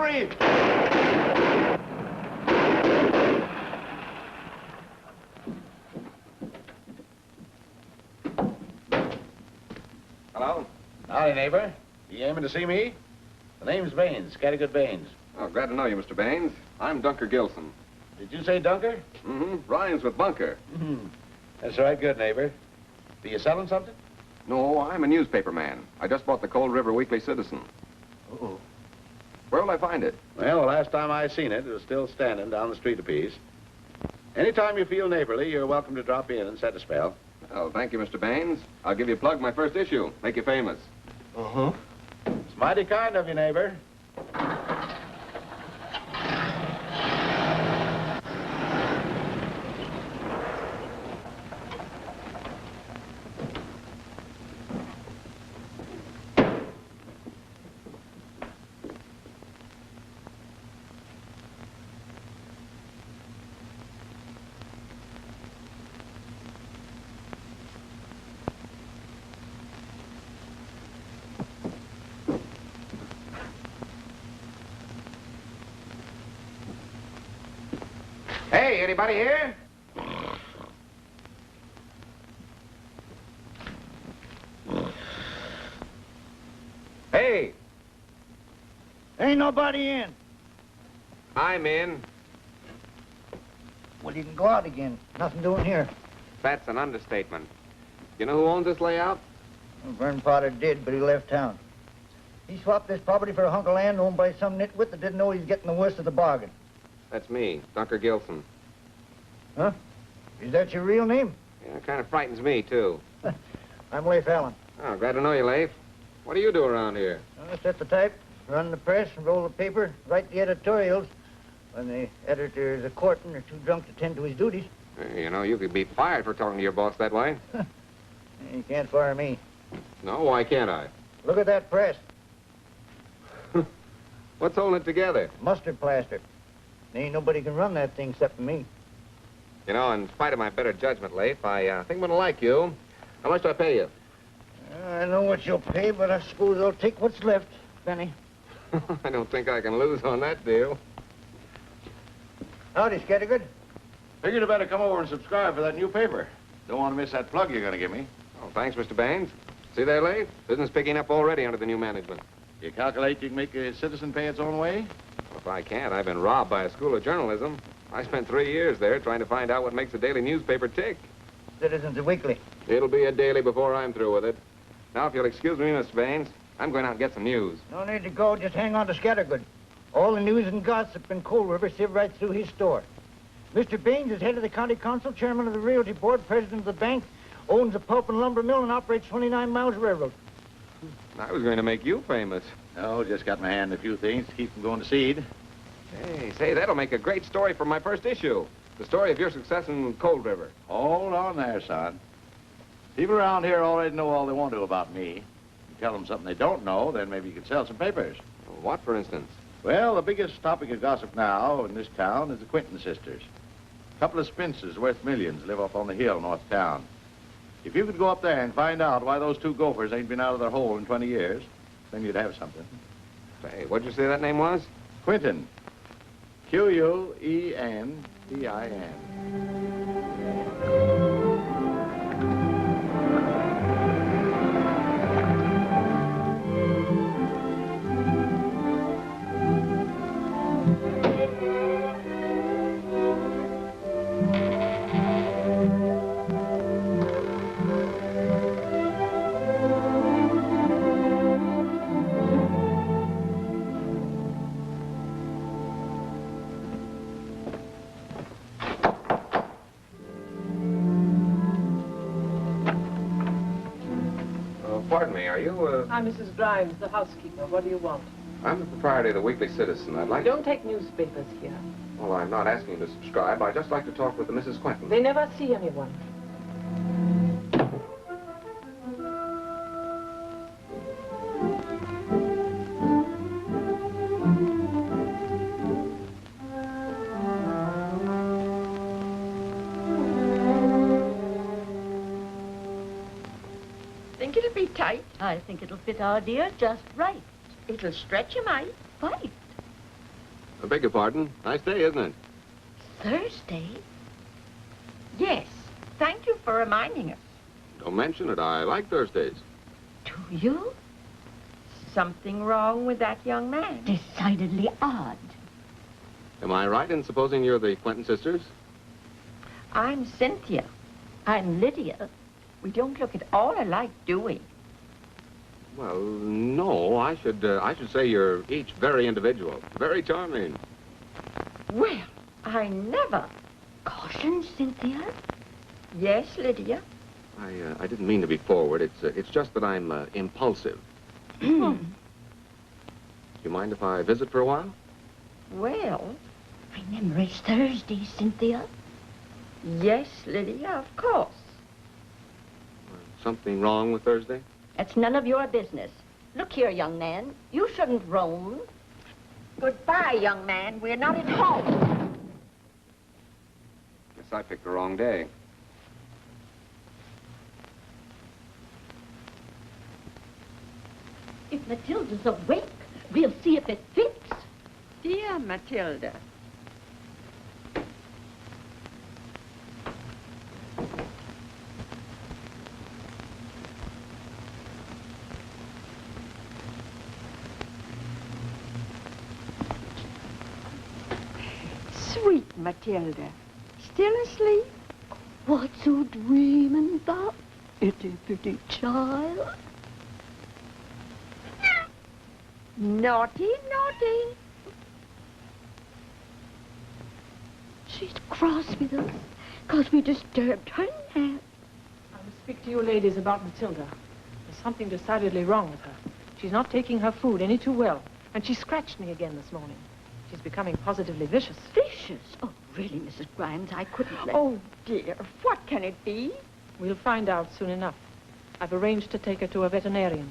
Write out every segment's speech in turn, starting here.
Hurry! Hello? Howdy, neighbor. You aiming to see me? The name's Baines, Scattergood Baines. Oh, glad to know you, Mr. Baines. I'm Dunker Gilson. Did you say Dunker? Mm-hmm. Rhymes with bunker. Mm-hmm. That's right, good neighbor. Be you selling something? No, I'm a newspaper man. I just bought the Cold River Weekly Citizen. Uh-oh. Where'll I find it? Well, the last time I seen it, it was still standing down the street a piece. Anytime you feel neighborly, you're welcome to drop in and set a spell. Oh, thank you, Mr. Baines. I'll give you a plug my first issue. Make you famous. Uh-huh. It's mighty kind of you, neighbor. Hey, anybody here? Hey! Ain't nobody in. I'm in. Well, you can go out again. Nothing doing here. That's an understatement. You know who owns this layout? Well, Vern Potter did, but he left town. He swapped this property for a hunk of land owned by some nitwit that didn't know he was getting the worst of the bargain. That's me, Dunker Gilson. Huh? Is that your real name? Yeah, it kind of frightens me, too. I'm Leif Allen. Oh, glad to know you, Leif. What do you do around here? I set the type, run the press, and roll the paper, write the editorials when the editor is a-courting or too drunk to tend to his duties. You know, you could be fired for talking to your boss that way. You can't fire me. No, why can't I? Look at that press. What's holding it together? Mustard plaster. Ain't nobody can run that thing except for me. You know, in spite of my better judgment, Leif, I think I'm going to like you. How much do I pay you? I know what you'll pay, but I suppose I'll take what's left, Benny. I don't think I can lose on that deal. Howdy, Scattergood. Figured you better come over and subscribe for that new paper. Don't want to miss that plug you're going to give me. Oh, thanks, Mr. Baines. See there, Leif? Business picking up already under the new management. You calculate you can make a citizen pay its own way? Well, if I can't, I've been robbed by a school of journalism. I spent 3 years there trying to find out what makes a daily newspaper tick. Citizens a weekly. It'll be a daily before I'm through with it. Now, if you'll excuse me, Mr. Baines, I'm going out and get some news. No need to go. Just hang on to Scattergood. All the news and gossip in Cold River sieve right through his store. Mr. Baines is head of the county council, chairman of the realty board, president of the bank, owns a pulp and lumber mill, and operates 29 miles railroad. I was going to make you famous. No, just got my hand in a few things to keep from going to seed. Hey, say, that'll make a great story for my first issue. The story of your success in Cold River. Hold on there, son. People around here already know all they want to about me. You tell them something they don't know, then maybe you could sell some papers. What, for instance? Well, the biggest topic of gossip now in this town is the Quinton sisters. A couple of spinsters worth millions live up on the hill north of town. If you could go up there and find out why those two gophers ain't been out of their hole in 20 years, then you'd have something. Say, what'd you say that name was? Quinton. Quentin. Pardon me, are you, I'm Mrs. Grimes, the housekeeper. What do you want? I'm the proprietor of the Weekly Citizen. I'd like Don't take newspapers here. Well, I'm not asking you to subscribe. I'd just like to talk with the Mrs. Quentin. They never see anyone. Think it'll be tight? I think it'll fit our dear just right. It'll stretch you, mite. Quite. I beg your pardon. Nice day, isn't it? Thursday? Yes. Thank you for reminding us. Don't mention it. I like Thursdays. Do you? Something wrong with that young man? Decidedly odd. Am I right in supposing you're the Quentin sisters? I'm Cynthia. I'm Lydia. We don't look at all alike, do we? Well, no. I should say you're each very individual. Very charming. Well, I never. Caution, Cynthia. Yes, Lydia. I didn't mean to be forward. It's just that I'm impulsive. Do you mind if I visit for a while? Well, Remember, it's Thursday, Cynthia. yes, Lydia, of course. Something wrong with Thursday? That's none of your business. Look here, young man. You shouldn't roam. Goodbye, young man. We're not at home. Guess I picked the wrong day. If Matilda's awake, we'll see if it fits. Dear Matilda. Sweet Matilda. Still asleep? What's you dreaming about, itty bitty child? Naughty, naughty. She's cross with us, 'cause we disturbed her nap. I will speak to you ladies about Matilda. There's something decidedly wrong with her. She's not taking her food any too well, and she scratched me again this morning. She's becoming positively vicious. Vicious? Oh, really, Mrs. Grimes, I couldn't let... Oh, dear. What can it be? We'll find out soon enough. I've arranged to take her to a veterinarian.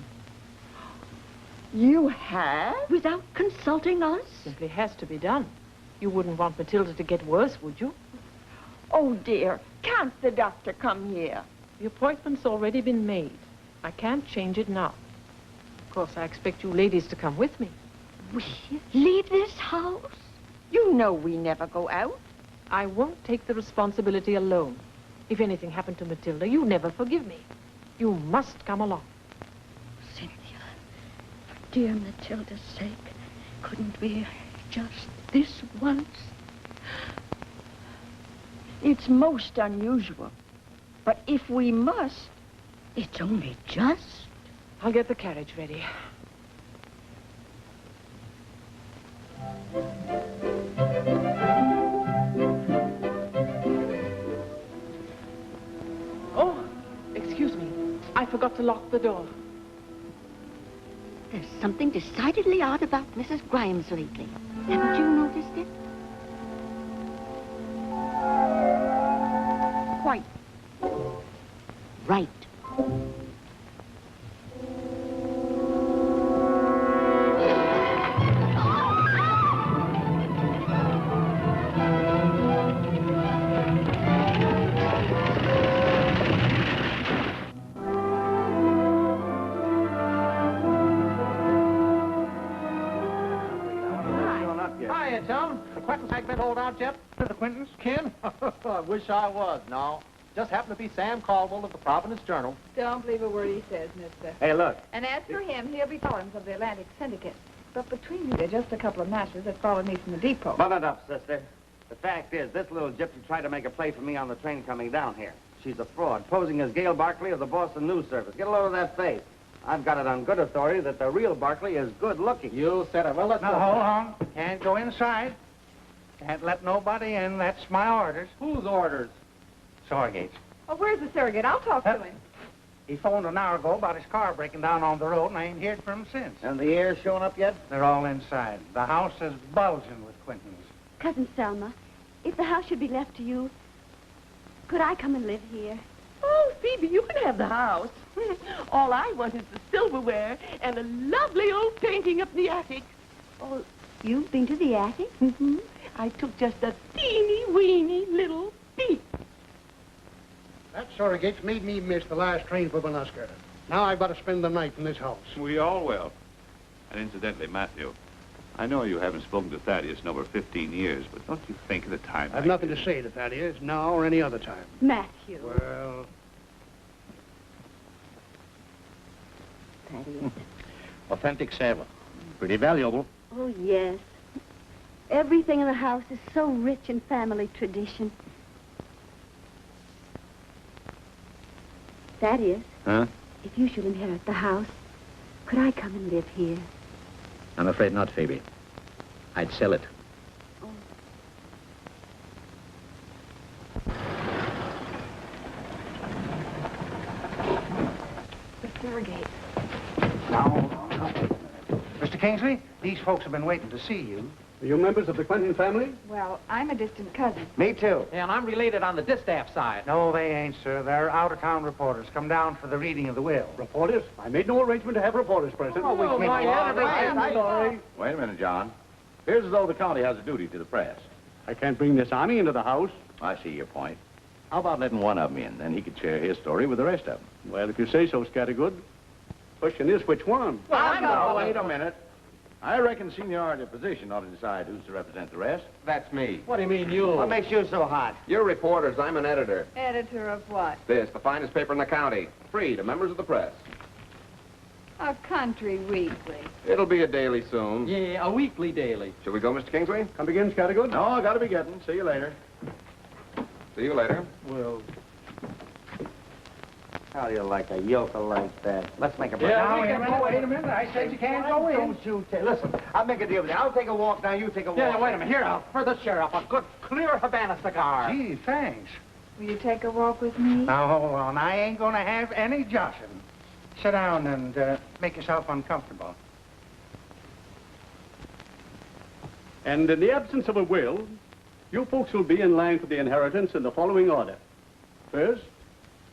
You have? Without consulting us? Simply has to be done. You wouldn't want Matilda to get worse, would you? Oh, dear. Can't the doctor come here? The appointment's already been made. I can't change it now. Of course, I expect you ladies to come with me. We leave this house? You know we never go out. I won't take the responsibility alone. If anything happened to Matilda, you never forgive me. You must come along. Cynthia, for dear Matilda's sake, couldn't we just this once? It's most unusual. But if we must... It's only just. I'll get the carriage ready. Oh, excuse me. I forgot to lock the door. There's something decidedly odd about Mrs. Grimes lately. Haven't you noticed it? Quite. Right. Hiya, Tom. The Quentin tag been hold out yet? The Quentins, Ken? I wish I was. No. Just happened to be Sam Caldwell of the Providence Journal. Don't believe a word he says, mister. Hey, look. And as for him, he'll be Collins of the Atlantic Syndicate. But between you, they're just a couple of masters that followed me from the depot. Button it up, sister. The fact is, this little gypsy tried to make a play for me on the train coming down here. She's a fraud, posing as Gail Barkley of the Boston News Service. Get a load of that face. I've got it on good authority that the real Barkley is good looking. You said it. Well, let's... Now, hold on. Can't go inside. Can't let nobody in. That's my orders. Whose orders? Sorgate's. Oh, where's the surrogate? I'll talk to him. He phoned an hour ago about his car breaking down on the road, and I ain't heard from him since. And the air's showing up yet? They're all inside. The house is bulging with Quentins. Cousin Selma, if the house should be left to you, could I come and live here? Oh, Phoebe, you can have the house. All I want is the silverware and a lovely old painting up in the attic. Oh, you've been to the attic? Mm-hmm. I took just a teeny-weeny little peek. That surrogate's made me miss the last train for Benuska. Now I've got to spend the night in this house. We all will. And incidentally, Matthew, I know you haven't spoken to Thaddeus in over 15 years, but don't you think at a time I've nothing to say to Thaddeus, now or any other time. Matthew. Well, Thaddeus. Authentic silver. Pretty valuable. Oh, yes. Everything in the house is so rich in family tradition. Thaddeus. Huh? If you should inherit the house, could I come and live here? I'm afraid not, Phoebe. I'd sell it. Oh. The Stargate. now, Mr. Kingsley, these folks have been waiting to see you. Are you members of the Quentin family? Well, I'm a distant cousin. Me too. Yeah, and I'm related on the distaff side. No, they ain't, sir. They're out-of-town reporters. Come down for the reading of the will. Reporters? I made no arrangement to have reporters present. Sorry. Wait a minute, John. Here's as though the county has a duty to the press. I can't bring this army into the house. I see your point. How about letting one of them in? Then he could share his story with the rest of them. Well, if you say so, Scattergood. Question is, which one? Well, wait a minute. I reckon seniority of position ought to decide who's to represent the rest. That's me. What do you mean, you? What makes you so hot? You're reporters. I'm an editor. Editor of what? This, the finest paper in the county. Free to members of the press. A country weekly. It'll be a daily soon. Yeah, a weekly daily. Shall we go, Mr. Kingsley? Come again, Scattergood? No, I gotta be getting. See you later. See you later. Well, How do you like a yokel like that? Let's make a break. Yeah, Now, we wait a can minute, go wait in. a minute. I said you can't go in. Don't you listen, I'll make a deal with you. I'll take a walk, now you take a walk. Yeah, wait a minute. Here, for the sheriff, a good, clear Havana cigar. Gee, thanks. Will you take a walk with me? Now, hold on. I ain't gonna have any joshing. Sit down and make yourself uncomfortable. and in the absence of a will, you folks will be in line for the inheritance in the following order. First,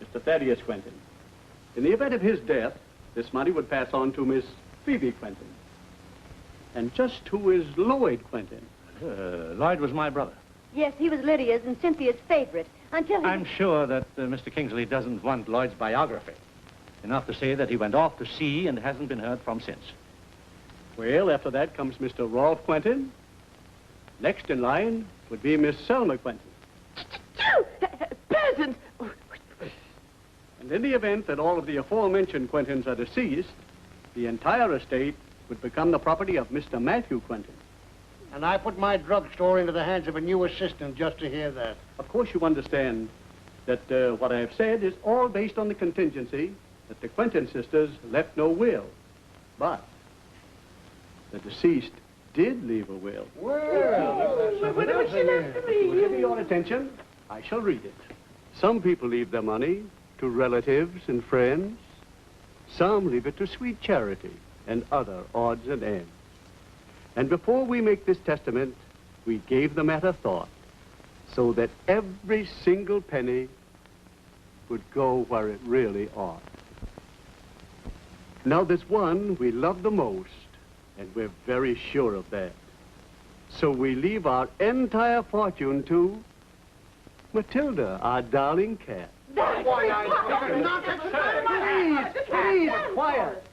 Mr. Thaddeus Quentin. In the event of his death, this money would pass on to Miss Phoebe Quentin. And just who is Lloyd Quentin? Lloyd was my brother. Yes, he was Lydia's and Cynthia's favorite until he... I'm sure that Mr. Kingsley doesn't want Lloyd's biography. Enough to say that he went off to sea and hasn't been heard from since. Well, after that comes Mr. Rolfe Quentin. Next in line would be Miss Selma Quentin. Peasant! And in the event that all of the aforementioned Quentins are deceased, the entire estate would become the property of Mr. Matthew Quentin. And I put my drugstore into the hands of a new assistant just to hear that. Of course, you understand that what I have said is all based on the contingency that the Quentin sisters left no will. But the deceased did leave a will. Well, What did she left to me? Give me your attention. I shall read it. Some people leave their money to relatives and friends. Some leave it to sweet charity and other odds and ends. And before we make this testament, we gave the matter thought so that every single penny would go where it really ought. Now, there's one we love the most, and we're very sure of that. So we leave our entire fortune to Matilda, our darling cat. Please, quiet.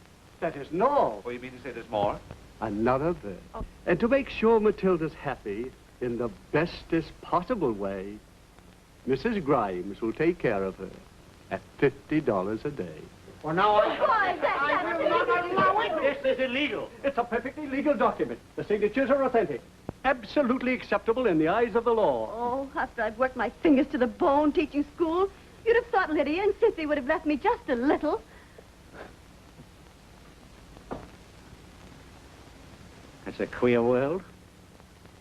That isn't all. Well, you mean to say there's more? Another bit. And to make sure Matilda's happy in the bestest possible way, Mrs. Grimes will take care of her at $50 a day. Well, now This is illegal. It's a perfectly legal document. The signatures are authentic. Absolutely acceptable in the eyes of the law. Oh, after I've worked my fingers to the bone teaching school, you'd have thought Lydia and Cynthia would have left me just a little. It's a queer world.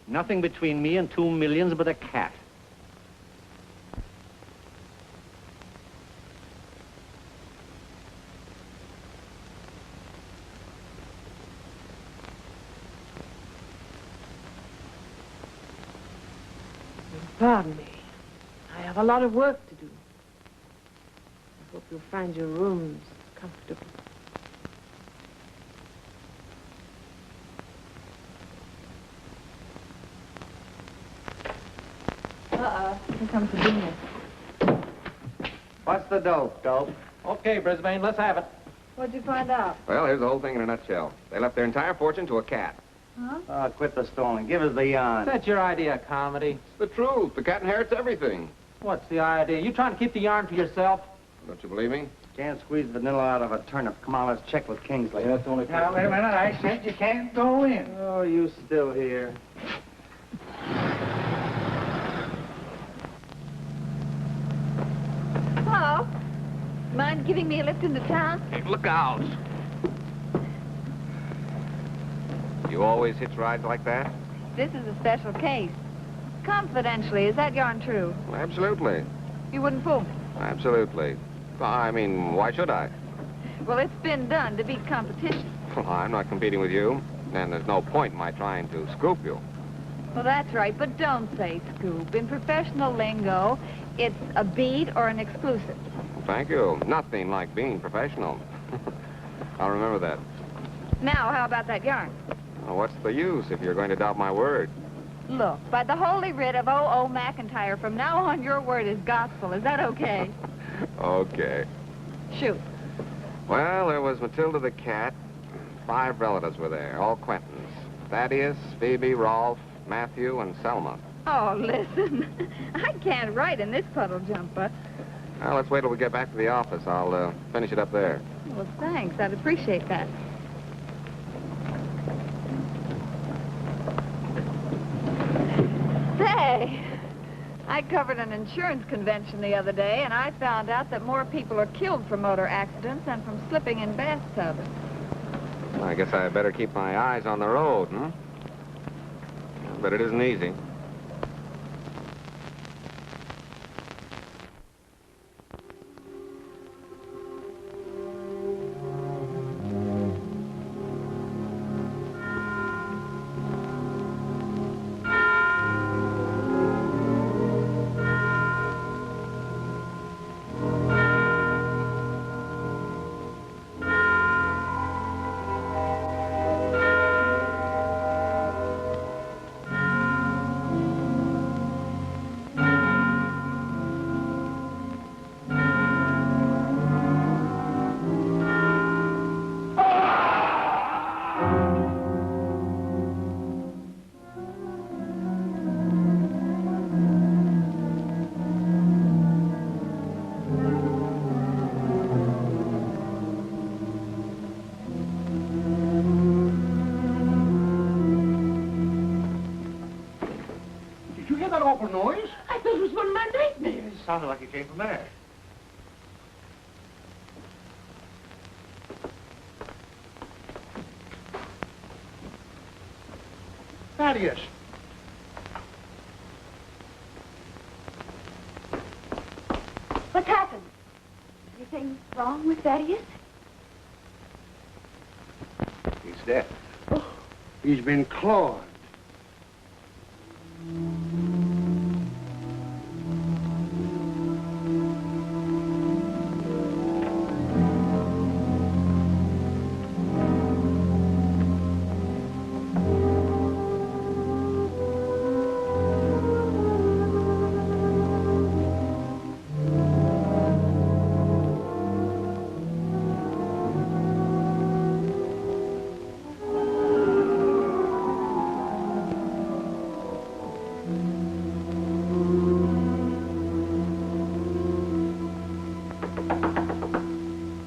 Nothing between me and 2 millions but a cat. Pardon me. I have a lot of work to do. I hope you'll find your rooms comfortable. Here comes the dinner. What's the dope, dope? Okay, Brisbane, let's have it. What'd you find out? Well, here's the whole thing in a nutshell. They left their entire fortune to a cat. Huh? Oh, quit the stalling. Give us the yarn. That's your idea of comedy. It's the truth. The cat inherits everything. What's the idea? You trying to keep the yarn for yourself? Don't you believe me? Can't squeeze vanilla out of a turnip. Come on, let's check with Kingsley. Yeah, that's only... Now, wait a minute. I said you can't go in. Oh, you still here? Paul, mind giving me a lift into town? Hey, look out. You always hitch rides like that? This is a special case. Confidentially, is that yarn true? Absolutely. You wouldn't fool me. Absolutely. I mean, why should I? Well, it's been done to beat competition. Well, I'm not competing with you, and there's no point in my trying to scoop you. Well, that's right, but don't say scoop. In professional lingo, it's a beat or an exclusive. Thank you. Nothing like being professional. I'll remember that. Now, how about that yarn? Well, what's the use if you're going to doubt my word? Look, by the holy writ of O.O. McIntyre, from now on your word is gospel. Is that okay? Okay. Shoot. Well, there was Matilda the cat. 5 relatives were there, all Quentins. Thaddeus, Phoebe, Rolf, Matthew, and Selma. Oh, listen. I can't write in this puddle jumper. Well, let's wait till we get back to the office. I'll finish it up there. Well, thanks. I'd appreciate that. Say, I covered an insurance convention the other day, and I found out that more people are killed from motor accidents than from slipping in bathtubs. Well, I guess I better keep my eyes on the road, hmm? But it isn't easy. Awful noise? I thought it was one of my nightmares. It sounded like it came from there. Thaddeus. What's happened? Anything wrong with Thaddeus? He's dead. Oh. He's been clawed.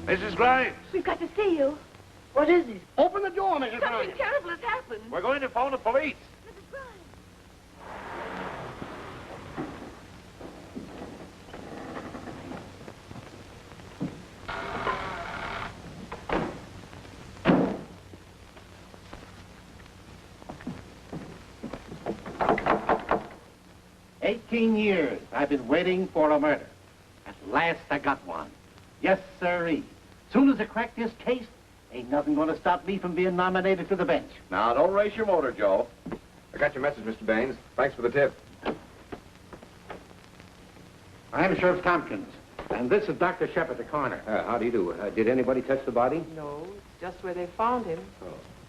Mrs. Grimes. We've got to see you. What is it? Open the door, Mrs. Something Grimes. terrible has happened. We're going to phone the police. Mrs. Grimes. 18 years I've been waiting for a murder. At last I got one. Yes, sirree. Soon as I crack this case, ain't nothing gonna stop me from being nominated to the bench. Now, don't race your motor, Joe. I got your message, Mr. Baines. Thanks for the tip. I'm Sheriff Tompkins, and this is Dr. Shepard, the coroner. How do you do? Did anybody touch the body? No, it's just where they found him.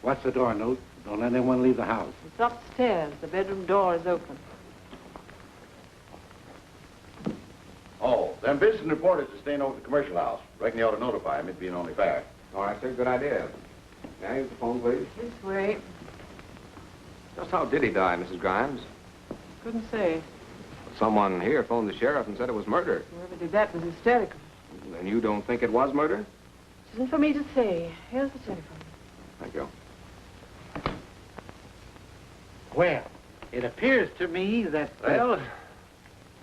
Watch the door, Newt. Don't let anyone leave the house. It's upstairs. The bedroom door is open. Oh, them visiting reporters are staying over at the commercial house. Reckon you ought to notify them. It'd be only fair. All right, sir. Good idea. Now, use the phone, please. This way. Just how did he die, Mrs. Grimes? Couldn't say. Someone here phoned the sheriff and said it was murder. Whoever did that was hysterical. And you don't think it was murder? It isn't for me to say. Here's the telephone. Thank you. Well, it appears to me that... Well,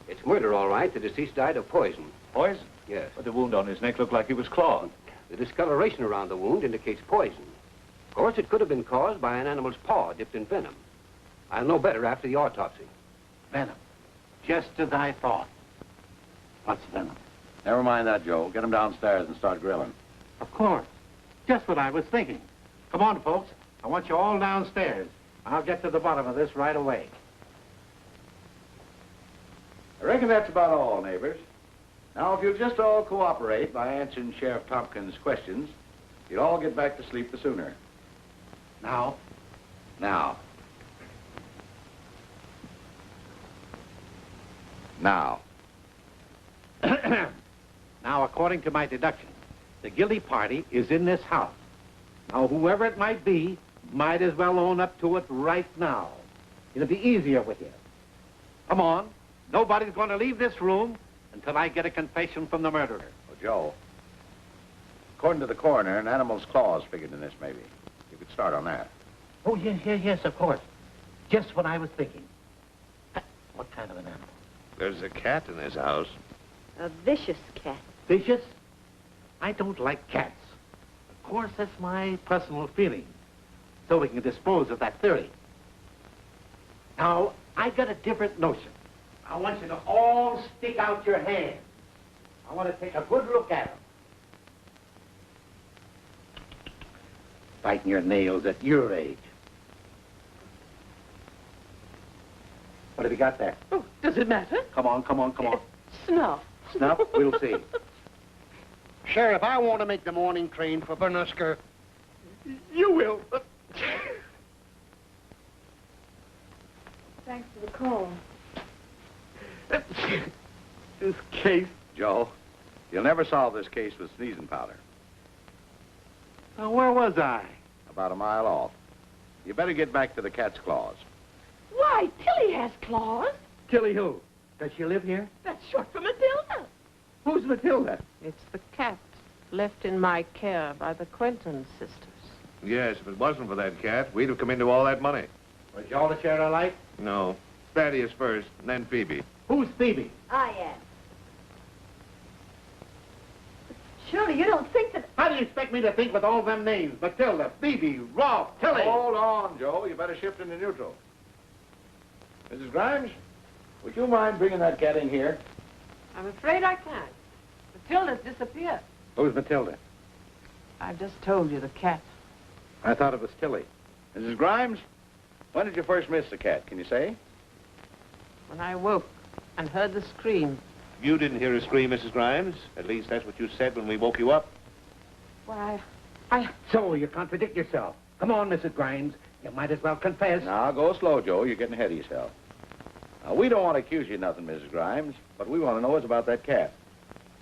it's murder, all right. The deceased died of poison. Poison? Yes. But the wound on his neck looked like he was clawed. The discoloration around the wound indicates poison. Of course, it could have been caused by an animal's paw dipped in venom. I'll know better after the autopsy. Venom. Just as I thought. What's venom? Never mind that, Joe. Get him downstairs and start grilling. Of course. Just what I was thinking. Come on, folks. I want you all downstairs. I'll get to the bottom of this right away. I reckon that's about all, neighbors. Now, if you'll just all cooperate by answering Sheriff Tompkins' questions, you'll all get back to sleep the sooner. Now? Now. Now. Now, according to my deduction, the guilty party is in this house. Now, whoever it might be, might as well own up to it right now. It'll be easier with you. Come on. Nobody's going to leave this room until I get a confession from the murderer. Oh, Joe, according to the coroner, an animal's claws figured in this, maybe. You could start on that. Oh, yes, of course. Just what I was thinking. What kind of an animal? There's a cat in this house. A vicious cat. Vicious? I don't like cats. Of course, that's my personal feeling. So we can dispose of that theory. Now, I got a different notion. I want you to all stick out your hands. I want to take a good look at them. Biting your nails at your age. What have you got there? Oh, does it matter? Come on. Snuff. Snuff? We'll see. Sheriff, I want to make the morning train for Bernusker. You will. Thanks for the call. This case. Joe, you'll never solve this case with sneezing powder. Now, where was I? About a mile off. You better get back to the cat's claws. Why, Tilly has claws. Tilly who? Does she live here? That's short for Matilda. Who's Matilda? It's the cat left in my care by the Quentin sisters. Yes, if it wasn't for that cat, we'd have come into all that money. Was y'all to share alike? No. Thaddeus first, and then Phoebe. Who's Phoebe? I am. Surely you don't think that... How do you expect me to think with all them names? Matilda, Phoebe, Rolf, Tilly. Hold on, Joe. You better shift into neutral. Mrs. Grimes, would you mind bringing that cat in here? I'm afraid I can't. Matilda's disappeared. Who's Matilda? I've just told you, the cat. I thought it was Tilly. Mrs. Grimes, when did you first miss the cat? Can you say? When I woke and heard the scream. You didn't hear a scream, Mrs. Grimes. At least that's what you said when we woke you up. Why, So, you contradict yourself. Come on, Mrs. Grimes. You might as well confess. Now, go slow, Joe. You're getting ahead of yourself. Now, we don't want to accuse you of nothing, Mrs. Grimes. What we want to know is about that cat.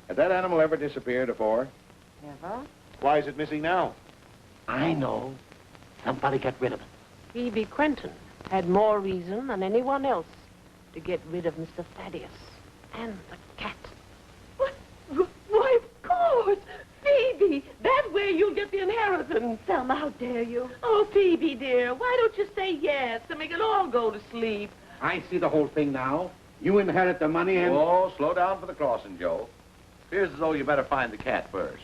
Had that animal ever disappeared before? Never. Why is it missing now? I know. Somebody got rid of it. Phoebe Quentin had more reason than anyone else to get rid of Mr. Thaddeus and the cat. Why, of course. Phoebe, that way you'll get the inheritance. Selma, how dare you? Oh, Phoebe, dear, why don't you say yes and we can all go to sleep? I see the whole thing now. You inherit the money and... Oh, slow down for the crossing, Joe. Appears as though you better find the cat first.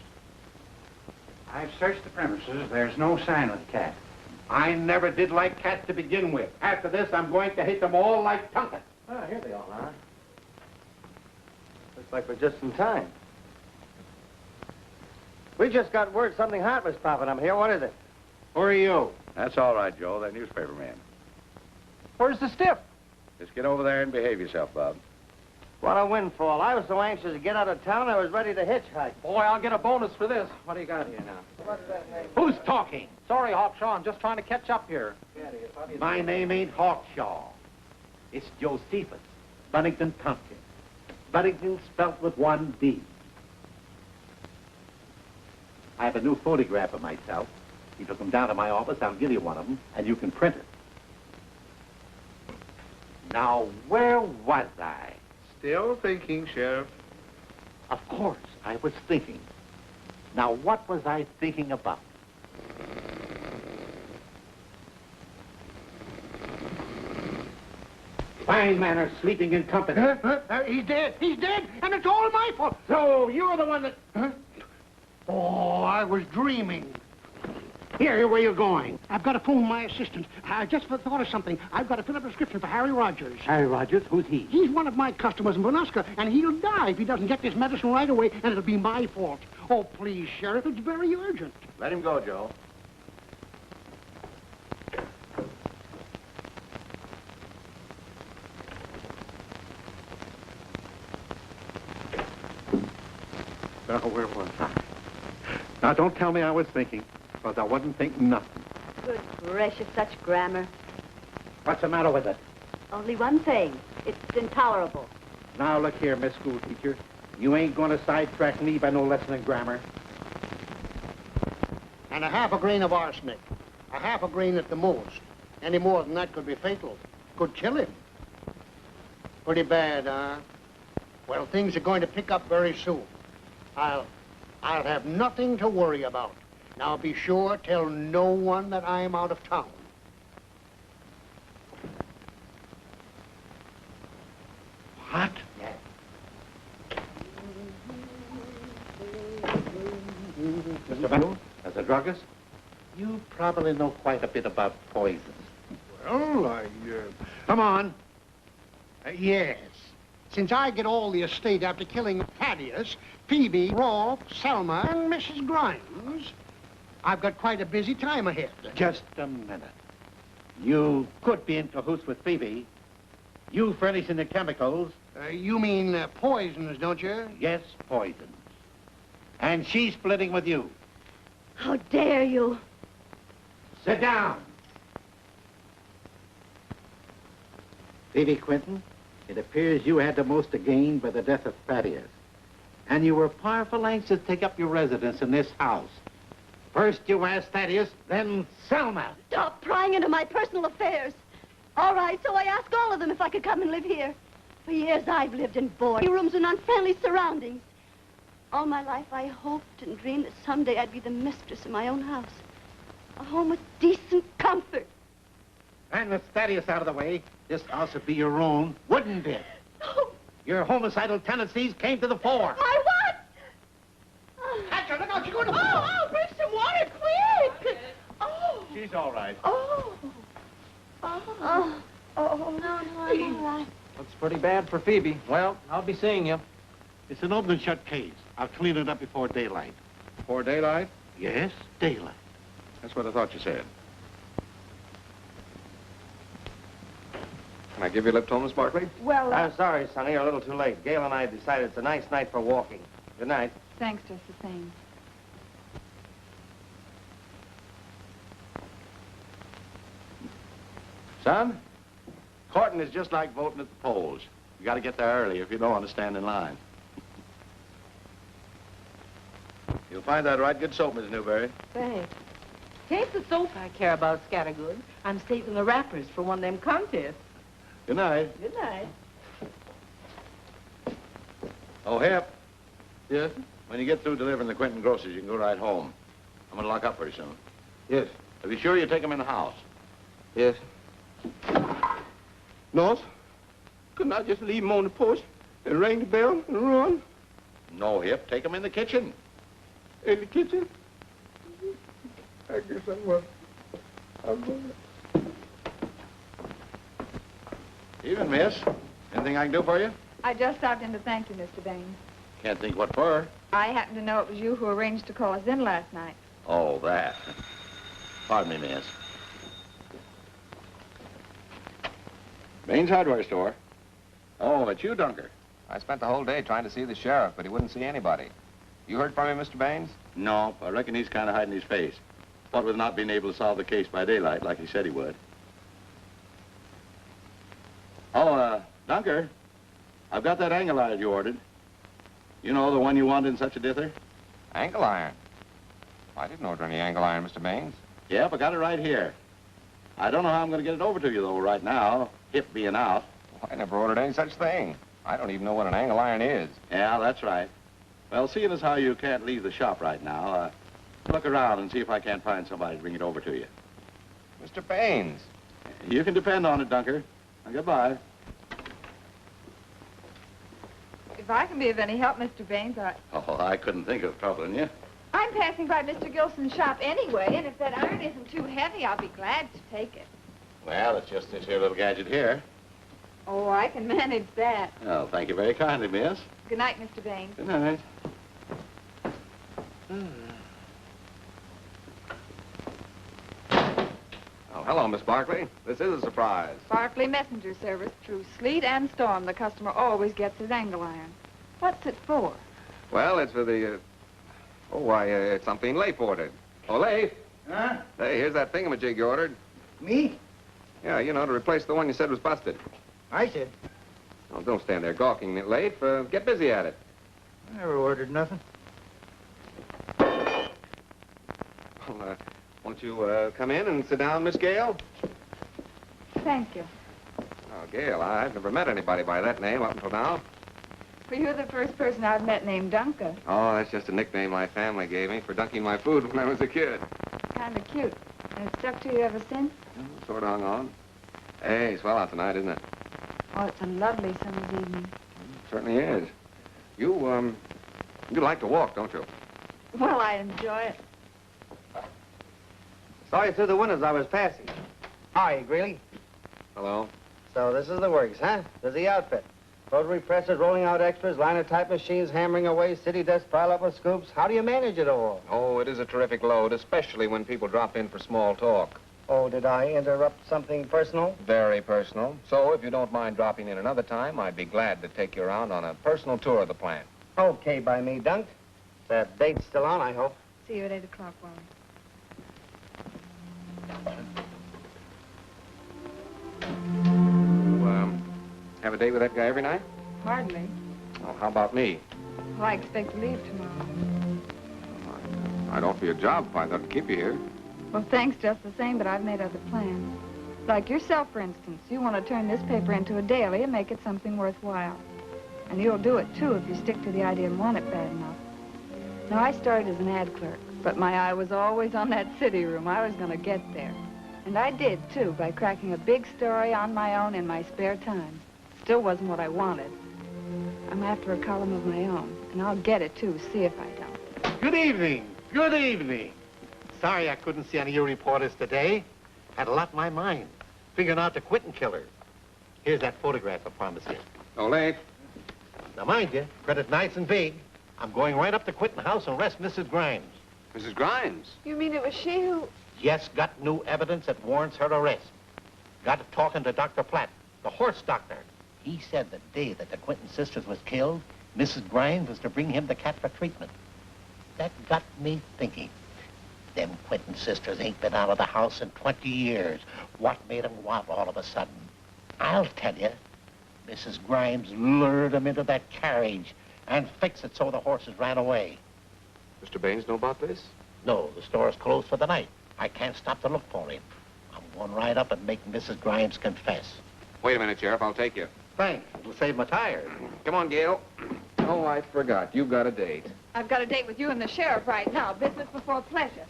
I've searched the premises. There's no sign of the cat. I never did like cats to begin with. After this, I'm going to hate them all like Tonka. Oh, here they all are. Looks like we're just in time. We just got word something hot was popping up here. What is it? Who are you? That's all right, Joe. That newspaper man. Where's the stiff? Just get over there and behave yourself, Bob. What a windfall. I was so anxious to get out of town, I was ready to hitchhike. Boy, I'll get a bonus for this. What do you got here now? What's that name? Who's talking? Sorry, Hawkshaw. I'm just trying to catch up here. My name ain't Hawkshaw. It's Josephus, Buddington Tompkins. Buddington spelt with one D. I have a new photograph of myself. You took them down to my office. I'll give you one of them, and you can print it. Now, where was I? Still thinking, Sheriff. Of course, I was thinking. Now, what was I thinking about? Fine manners sleeping in company. He's dead. He's dead, and it's all my fault. So, you're the one that... Huh? Oh, I was dreaming. Here, where you going? I've got to phone my assistant. I just thought of something. I've got to fill a prescription for Harry Rogers. Harry Rogers? Who's he? He's one of my customers in Venuska, and he'll die if he doesn't get this medicine right away, and it'll be my fault. Oh, please, Sheriff, it's very urgent. Let him go, Joe. Now, where was I? Now, don't tell me I was thinking, because I wasn't thinking nothing. Good gracious, such grammar. What's the matter with it? Only one thing. It's intolerable. Now, look here, Miss School Teacher. You ain't going to sidetrack me by no lesson in grammar. And a half a grain of arsenic. A half a grain at the most. Any more than that could be fatal. Could kill him. Pretty bad, huh? Well, things are going to pick up very soon. I'll have nothing to worry about. Now, be sure, tell no one that I'm out of town. What? Mr. Bell, as a druggist, you probably know quite a bit about poisons. Well, Come on. Yes. Since I get all the estate after killing Thaddeus, Phoebe, Rolf, Selma, and Mrs. Grimes, I've got quite a busy time ahead. Just a minute. You could be in cahoots with Phoebe. You furnishing the chemicals. You mean poisons, don't you? Yes, poisons. And she's splitting with you. How dare you? Sit down. Phoebe Quinton, it appears you had the most to gain by the death of Thaddeus. And you were powerful anxious to take up your residence in this house. First you asked Thaddeus, then Selma. Stop prying into my personal affairs. All right, so I asked all of them if I could come and live here. For years I've lived in boarding rooms and unfriendly surroundings. All my life I hoped and dreamed that someday I'd be the mistress of my own house. A home with decent comfort. And with Thaddeus out of the way, this house would be your own, wouldn't it? Oh. Your homicidal tendencies came to the fore. My what? Catch her, look out, she's going to... Oh, bring some water, quick! Oh. She's all right. Oh. Oh, no, I'm all right. Looks pretty bad for Phoebe. Well, I'll be seeing you. It's an open and shut case. I'll clean it up before daylight. Before daylight? Yes, daylight. That's what I thought you said. Can I give you a lift home, Miss Barkley? Well, I'm sorry, Sonny, you're a little too late. Gail and I decided it's a nice night for walking. Good night. thanks just the same. Son, courting is just like voting at the polls. You got to get there early if you don't want to stand in line. You'll find that right good soap, Miss Newberry. Thanks. Taste the soap I care about, Scattergood. I'm saving the wrappers for one of them contests. Good night. Good night. Oh, Hep, Yes? when you get through delivering the Quinton groceries, you can go right home. I'm going to lock up pretty soon. Yes. Be sure you take them in the house. Yes. Nurse, couldn't I just leave him on the porch and ring the bell and run? No, Hep, take them in the kitchen. In the kitchen? I guess I will. Evening, miss. Anything I can do for you? I just stopped in to thank you, Mr. Baines. Can't think what for. I happen to know it was you who arranged to call us in last night. Oh, that. Pardon me, miss. Baines Hardware Store. Oh, it's you, Dunker. I spent the whole day trying to see the sheriff, but he wouldn't see anybody. You heard from him, Mr. Baines? No, I reckon he's kind of hiding his face. What with not being able to solve the case by daylight like he said he would. Oh, Dunker, I've got that angle iron you ordered. You know, the one you want in such a dither? Angle iron? I didn't order any angle iron, Mr. Baines. Yep, I got it right here. I don't know how I'm going to get it over to you, though, right now, Hip being out. I never ordered any such thing. I don't even know what an angle iron is. Yeah, that's right. Well, seeing as how you can't leave the shop right now, look around and see if I can't find somebody to bring it over to you. Mr. Baines. You can depend on it, Dunker. Now, goodbye. If I can be of any help, Mr. Baines, Oh, I couldn't think of troubling you. I'm passing by Mr. Gilson's shop anyway, and if that iron isn't too heavy, I'll be glad to take it. Well, it's just this here little gadget here. Oh, I can manage that. Well, thank you very kindly, miss. Good night, Mr. Baines. Good night. Oh, hello, Miss Barkley. This is a surprise. Barclay Messenger Service. Through sleet and storm, the customer always gets his angle iron. What's it for? Well, it's for the, it's something Leif ordered. Oh, Leif. Huh? Hey, here's that thingamajig you ordered. Me? Yeah, you know, to replace the one you said was busted. I said. Oh, don't stand there gawking, Leif. Get busy at it. I never ordered nothing. Well, won't you come in and sit down, Miss Gale? Thank you. Oh, Gale, I've never met anybody by that name up until now. Well, you're the first person I've met named Dunker. Oh, that's just a nickname my family gave me for dunking my food when I was a kid. Kind of cute. And it's stuck to you ever since? Sort of hung on. Hey, swell out tonight, isn't it? Oh, it's a lovely summer's evening. Certainly is. You like to walk, don't you? Well, I enjoy it. Saw you through the windows I was passing. Hi, Greeley. Hello. So this is the works, huh? There's the outfit. Rotary presses, rolling out extras, linotype machines, hammering away, city desk pile up with scoops. How do you manage it all? Oh, it is a terrific load, especially when people drop in for small talk. Oh, did I interrupt something personal? Very personal. So if you don't mind dropping in another time, I'd be glad to take you around on a personal tour of the plant. Okay by me, Dunk. That date's still on, I hope. See you at 8 o'clock, Wally. You, have a date with that guy every night? Hardly. Oh, how about me? Well, I expect to leave tomorrow. I'd offer you a job if I thought I'd keep you here. Well, thanks just the same, but I've made other plans. Like yourself, for instance. You want to turn this paper into a daily and make it something worthwhile. And you'll do it, too, if you stick to the idea and want it bad enough. Now, I started as an ad clerk, but my eye was always on that city room. I was going to get there. And I did, too, by cracking a big story on my own in my spare time. Still wasn't what I wanted. I'm after a column of my own, and I'll get it, too, see if I don't. Good evening. Good evening. Sorry I couldn't see any of your reporters today. Had a lot in my mind, figuring out the Quentin killer. Here's that photograph I promised you. Oh, Leif. Now, mind you, credit nice and big. I'm going right up to Quentin house and arrest Mrs. Grimes. Mrs. Grimes? You mean it was she who... Yes, got new evidence that warrants her arrest. Got it talking to Dr. Platt, the horse doctor. He said the day that the Quentin sisters was killed, Mrs. Grimes was to bring him the cat for treatment. That got me thinking. Them Quentin sisters ain't been out of the house in 20 years. What made them what all of a sudden? I'll tell you. Mrs. Grimes lured them into that carriage and fixed it so the horses ran away. Mr. Baines know about this? No, the store's closed for the night. I can't stop to look for him. I'm going right up and make Mrs. Grimes confess. Wait a minute, Sheriff. I'll take you. Thanks. It'll save my tires. Come on, Gail. Oh, I forgot. You've got a date. I've got a date with you and the sheriff right now. Business before pleasure.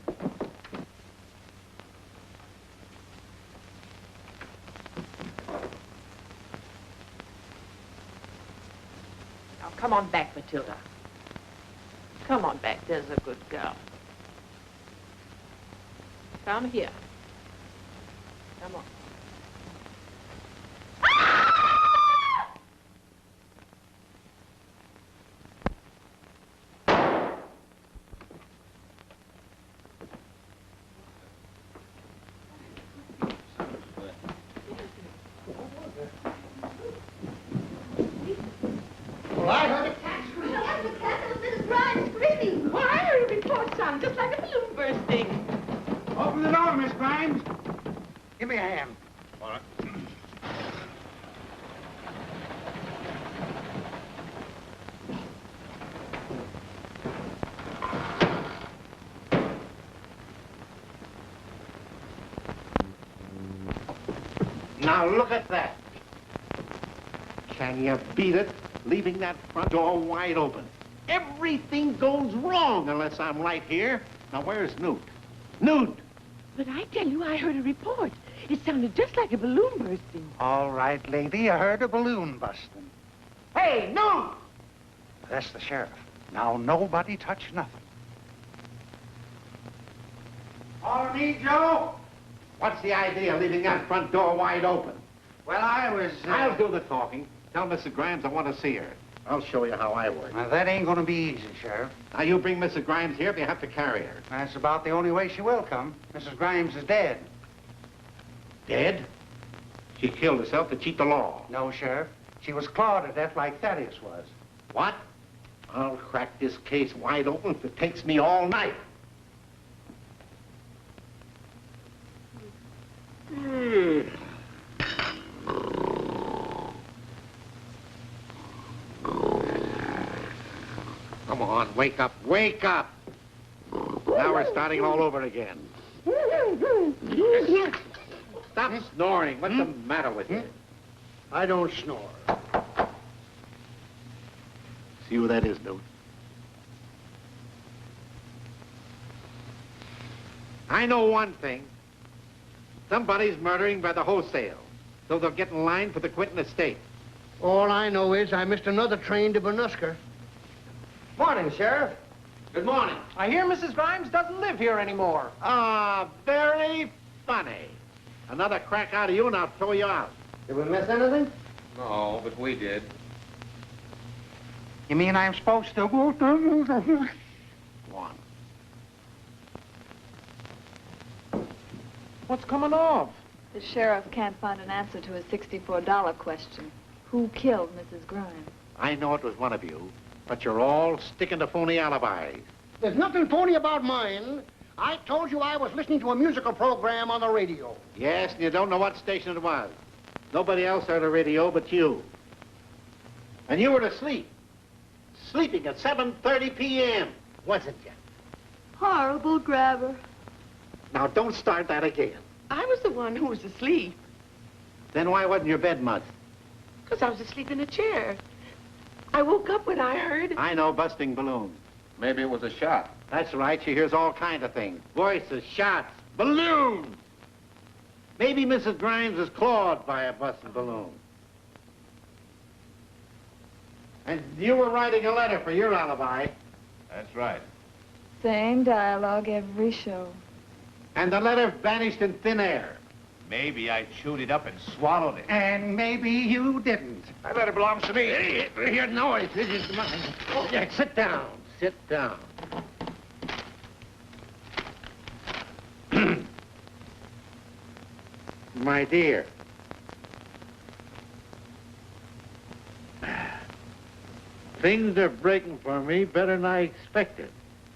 Now, come on back, Matilda. Come on back. There's a good girl. Come here. Come on. Well, I heard a cat scream. Yes, the cat. That was Mrs. Grimes screaming. Well, I heard it before, son, just like a balloon bursting. Open the door, Miss Grimes. Give me a hand. All right. Now look at that. Can you beat it? Leaving that front door wide open. Everything goes wrong unless I'm right here. Now, where's Newt? Newt! But I tell you, I heard a report. It sounded just like a balloon bursting. All right, lady, I heard a balloon busting. Hey, Newt! That's the sheriff. Now, nobody touch nothing. All me, Joe? What's the idea of leaving that front door wide open? Well, I was... I'll do the talking. Tell Mrs. Grimes I want to see her. I'll show you how I work. Now, that ain't gonna be easy, Sheriff. Now, you bring Mrs. Grimes here if you have to carry her. That's about the only way she will come. Mrs. Grimes is dead. Dead? She killed herself to cheat the law. No, Sheriff. She was clawed to death like Thaddeus was. What? I'll crack this case wide open if it takes me all night. Come on, wake up, wake up! Now we're starting all over again. Stop snoring. What's the matter with you? I don't snore. See who that is, Newt? I know one thing. Somebody's murdering by the wholesale, so they'll get in line for the Quinton estate. All I know is I missed another train to Bernuska. Morning, Sheriff. Good morning. I hear Mrs. Grimes doesn't live here anymore. Ah, very funny. Another crack out of you and I'll throw you out. Did we miss anything? No, but we did. You mean I'm supposed to go? Go on. What's coming off? The sheriff can't find an answer to his $64 question. Who killed Mrs. Grimes? I know it was one of you, but you're all sticking to phony alibis. There's nothing phony about mine. I told you I was listening to a musical program on the radio. Yes, and you don't know what station it was. Nobody else heard the radio but you. And you were asleep. Sleeping at 7:30 p.m. Wasn't you? Horrible grabber. Now, don't start that again. I was the one who was asleep. Then why wasn't your bed mud? Because I was asleep in a chair. I woke up when I heard... I know, busting balloons. Maybe it was a shot. That's right, she hears all kinds of things. Voices, shots, balloons. Maybe Mrs. Grimes is clawed by a busting balloon. And you were writing a letter for your alibi. That's right. Same dialogue every show. And the letter vanished in thin air. Maybe I chewed it up and swallowed it. And maybe you didn't. That letter belongs to me. Hey, hear noise. This is mine. Oh, yeah, sit down. Sit down. My dear. Things are breaking for me better than I expected.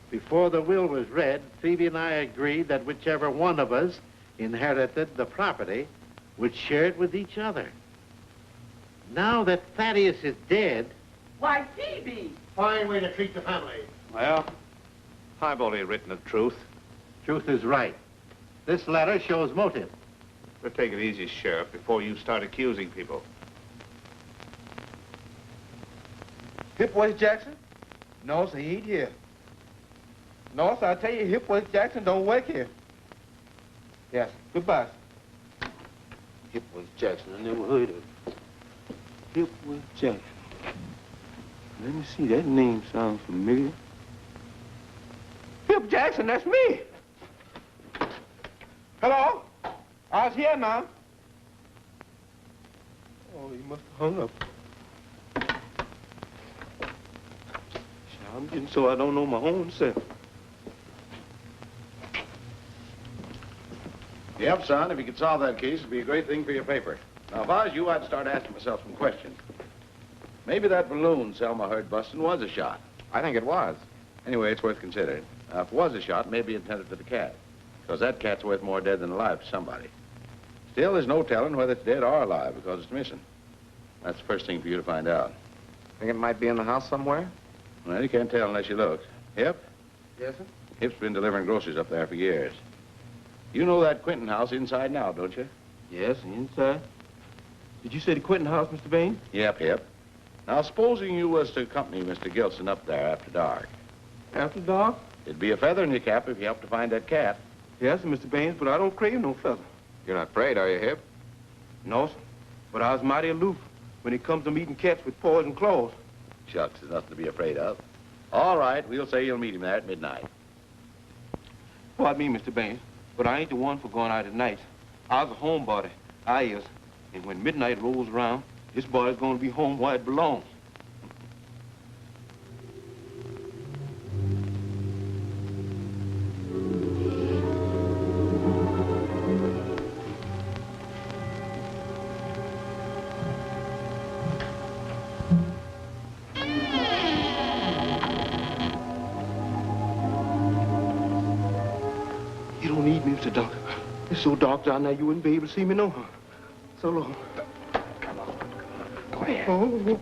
Before the will was read, Phoebe and I agreed that whichever one of us inherited the property would share it with each other. Now that Thaddeus is dead... Why, Phoebe! Fine way to treat the family. Well, I've only written the truth. Truth is right. This letter shows motive. But take it easy, Sheriff, before you start accusing people. Hipworth Jackson? No, sir, he ain't here. No, sir, I tell you, Hipworth Jackson don't work here. Yes, goodbye. Hipworth Jackson, I never heard of Hipworth Jackson. Let me see, that name sounds familiar. Hip Jackson, that's me. Hello? I was here now. Oh, he must have hung up. I'm getting so I don't know my own self. Yep, son, if you could solve that case, it'd be a great thing for your paper. Now, if I was you, I'd start asking myself some questions. Maybe that balloon Selma heard busting was a shot. I think it was. Anyway, it's worth considering. Now, if it was a shot, maybe it's intended for the cat. Because that cat's worth more dead than alive to somebody. Still, there's no telling whether it's dead or alive because it's missing. That's the first thing for you to find out. Think it might be in the house somewhere? Well, you can't tell unless you look. Hip? Yes, sir? Hip's been delivering groceries up there for years. You know that Quinton house inside and out, don't you? Yes, inside. Did you say the Quentin house, Mr. Bain? Yep, Hip. Now, supposing you was to accompany Mr. Gilson up there after dark. After dark? It'd be a feather in your cap if you helped to find that cat. Yes, Mr. Baines, but I don't crave no feather. You're not afraid, are you, Hip? No, sir. But I was mighty aloof when it comes to meeting cats with paws and claws. Shucks, there's nothing to be afraid of. All right, we'll say you'll meet him there at midnight. Pardon me, Mr. Baines, but I ain't the one for going out at night. I was a homebody. I is. And when midnight rolls around, this body's gonna be home where it belongs. You don't need me, Mr. Duncan. It's so dark down there you wouldn't be able to see me no more. So long. Come on. Go ahead. Oh.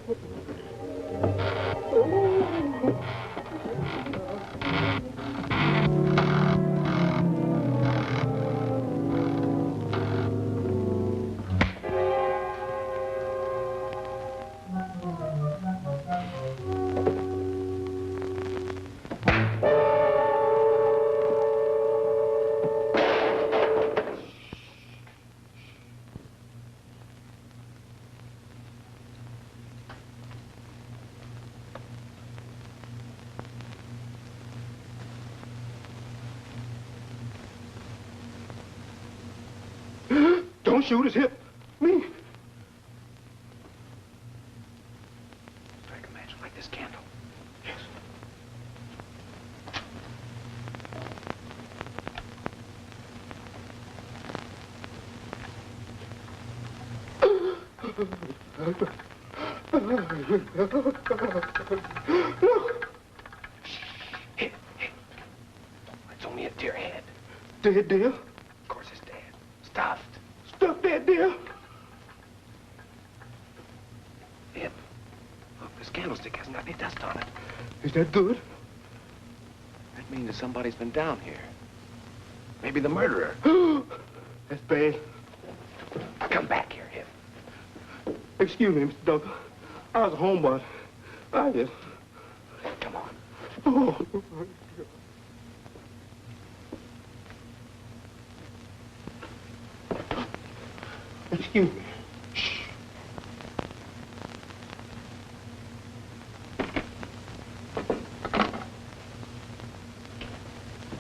Don't shoot his hip. Me. Strike a match, light this candle. Yes. Look. Hey. It's only a deer head. Dead deer? Of course it's dead. Stuffed. Stuff that deer. Hip. Look, this candlestick hasn't got any dust on it. Is that good? That means that somebody's been down here. Maybe the murderer. That's bad. Come back here, Hip. Excuse me, Mr. Duncan. I was a homebody. I just... Come on. Oh. Excuse me. Shh.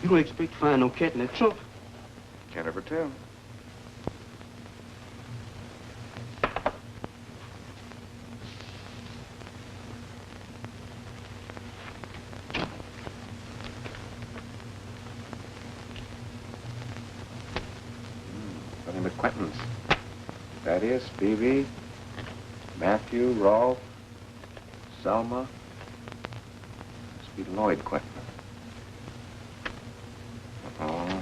You don't expect to find no cat in that trunk. Can't ever tell. Got him at Quentin's. Thaddeus, Phoebe, Matthew, Rolf, Selma. Must be Lloyd Quentin. Oh.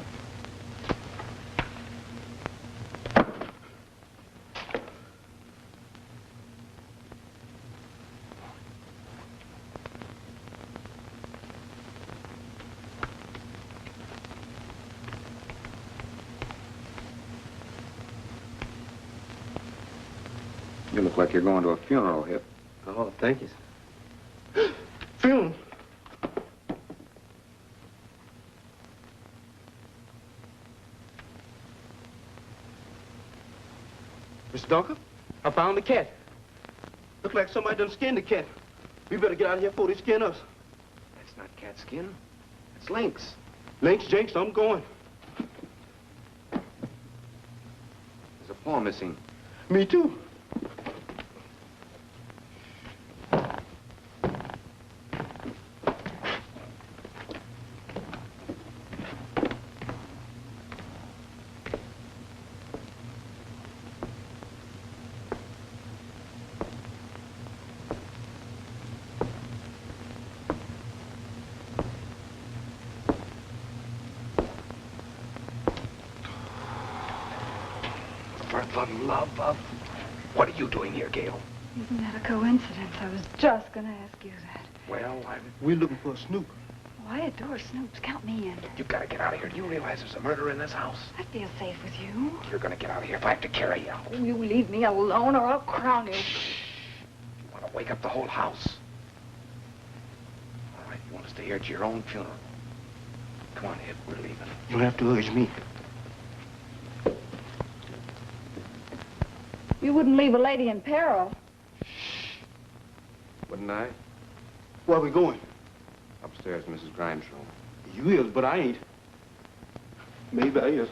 You look like you're going to a funeral, Hip. Oh, thank you. Funeral? Mr. Duncan, I found the cat. Look like somebody done skinned the cat. We better get out of here before they skin us. That's not cat skin. It's lynx. Lynx, Jinx, I'm going. There's a paw missing. Me too. For the love of... What are you doing here, Gail? Isn't that a coincidence? I was just going to ask you that. Well, We're looking for a snoop. Oh, I adore Snoops. Count me in. You've got to get out of here. Do you realize there's a murder in this house? I feel safe with you. You're going to get out of here if I have to carry you. Oh, you leave me alone or I'll crown you. You want to wake up the whole house. All right, you want to stay here at your own funeral. Come on, Ed, we're leaving. You don't have to urge me. You wouldn't leave a lady in peril. Wouldn't I? Where are we going? Upstairs, Mrs. Grimes' room. You is, but I ain't. Maybe I is.